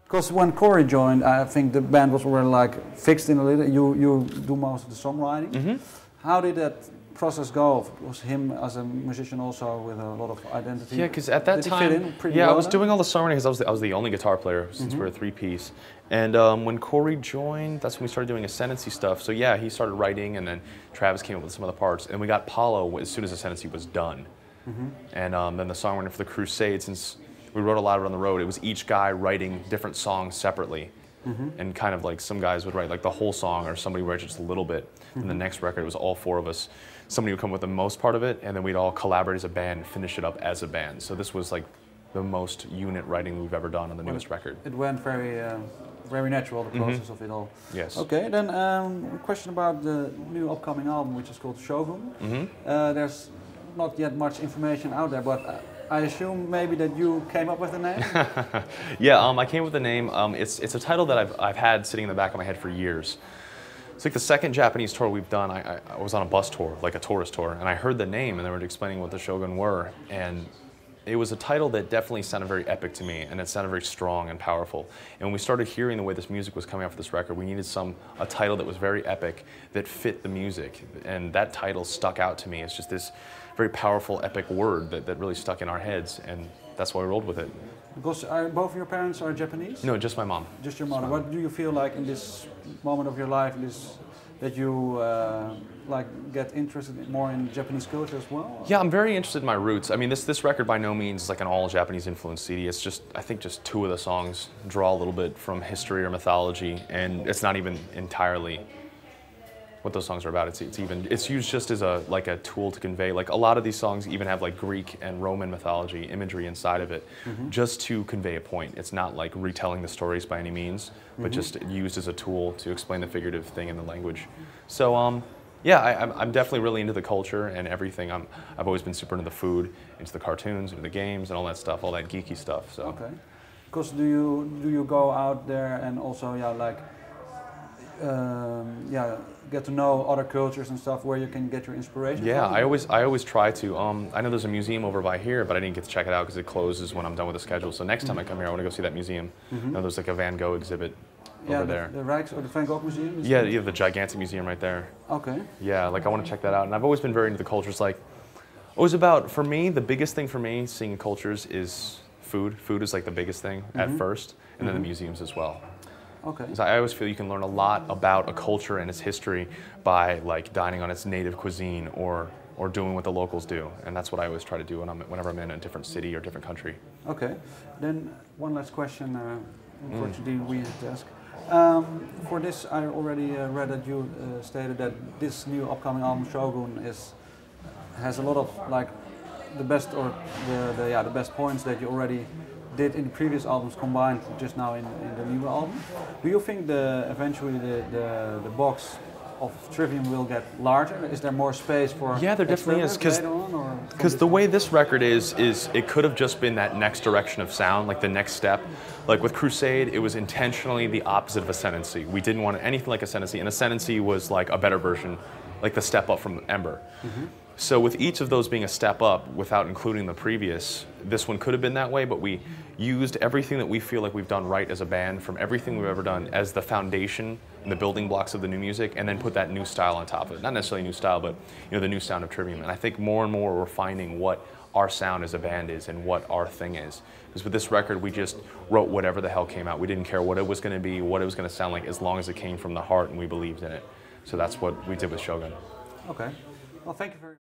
Because when Corey joined, I think the band was already like fixed in a little. You do most of the songwriting. Mm-hmm. How did that process go? Was him as a musician also with a lot of identity? Yeah, because at that did time, he fit in pretty yeah, well I was then? doing all the songwriting because I was the only guitar player since we're a three-piece. And when Corey joined, that's when we started doing Ascendancy stuff. So yeah, he started writing, and then Travis came up with some of the parts, and we got Paulo as soon as Ascendancy was done. And then the songwriting for the Crusade, since we wrote a lot on the road, it was each guy writing different songs separately. And kind of like some guys would write like the whole song, or somebody would write just a little bit. And the next record, it was all four of us. Somebody would come with the most part of it, and then we'd all collaborate as a band and finish it up as a band. So this was like the most unit writing we've ever done on the newest record. It went very natural, the process of it all. Yes. Okay, then a question about the new upcoming album, which is called Shogun. There's not yet much information out there, but I assume maybe that you came up with the name? Yeah, I came up with the name. It's a title that I've had sitting in the back of my head for years. It's like the second Japanese tour we've done. I was on a bus tour, like a tourist tour, and I heard the name, and they were explaining what the Shogun were, and it was a title that definitely sounded very epic to me, and it sounded very strong and powerful. And when we started hearing the way this music was coming out for this record, we needed a title that was very epic, that fit the music, and that title stuck out to me. It's just this very powerful, epic word that really stuck in our heads, and that's why we rolled with it. Because both of your parents are Japanese? No, just my mom. Just your mother. What do you feel like in this moment of your life, that you like get interested more in Japanese culture as well? Yeah, I'm very interested in my roots. I mean, this record by no means is like an all Japanese influenced CD. It's just, I think just two of the songs draw a little bit from history or mythology, and it's not even entirely what those songs are about. It's used just as a tool to convey. Like a lot of these songs even have like Greek and Roman mythology imagery inside of it, just to convey a point. It's not like retelling the stories by any means, but just used as a tool to explain the figurative thing in the language. So yeah, I'm definitely really into the culture and everything. I've always been super into the food, into the cartoons, into the games, and all that stuff, all that geeky stuff. So. Okay. Because do you go out there and also get to know other cultures and stuff where you can get your inspiration Yeah, from? I always try to. I know there's a museum over by here, but I didn't get to check it out because it closes when I'm done with the schedule. So next time I come here, I want to go see that museum. I know there's like a Van Gogh exhibit over there. The Rijks or the Van Gogh Museum? Yeah, the gigantic museum right there. Okay. Yeah, like I want to check that out. And I've always been very into the cultures. Like, for me, the biggest thing for me seeing cultures is food. Food is like the biggest thing at first, and then the museums as well. Okay. Because I always feel you can learn a lot about a culture and its history by like dining on its native cuisine or doing what the locals do, and that's what I always try to do whenever I'm in a different city or different country. Okay. Then one last question, unfortunately we have to ask. For this, I already read that you stated that this new upcoming album Shogun has a lot of like the best or the best points that you already did in the previous albums combined just now in the new album. Do you think eventually the box of Trivium will get larger? Is there more space for Yeah, there definitely is, because the way this record is it could have just been that next direction of sound, like the next step. Like with Crusade, it was intentionally the opposite of Ascendancy. We didn't want anything like Ascendancy, and Ascendancy was like a better version, like the step up from Ember. So with each of those being a step up, without including the previous, this one could have been that way, but we used everything that we feel like we've done right as a band from everything we've ever done as the foundation and the building blocks of the new music, and then put that new style on top of it. Not necessarily new style, but the new sound of Trivium. And I think more and more we're finding what our sound as a band is and what our thing is. Because with this record, we just wrote whatever the hell came out. We didn't care what it was going to be, what it was going to sound like, as long as it came from the heart and we believed in it. So that's what we did with Shogun. Okay. Well, thank you very much.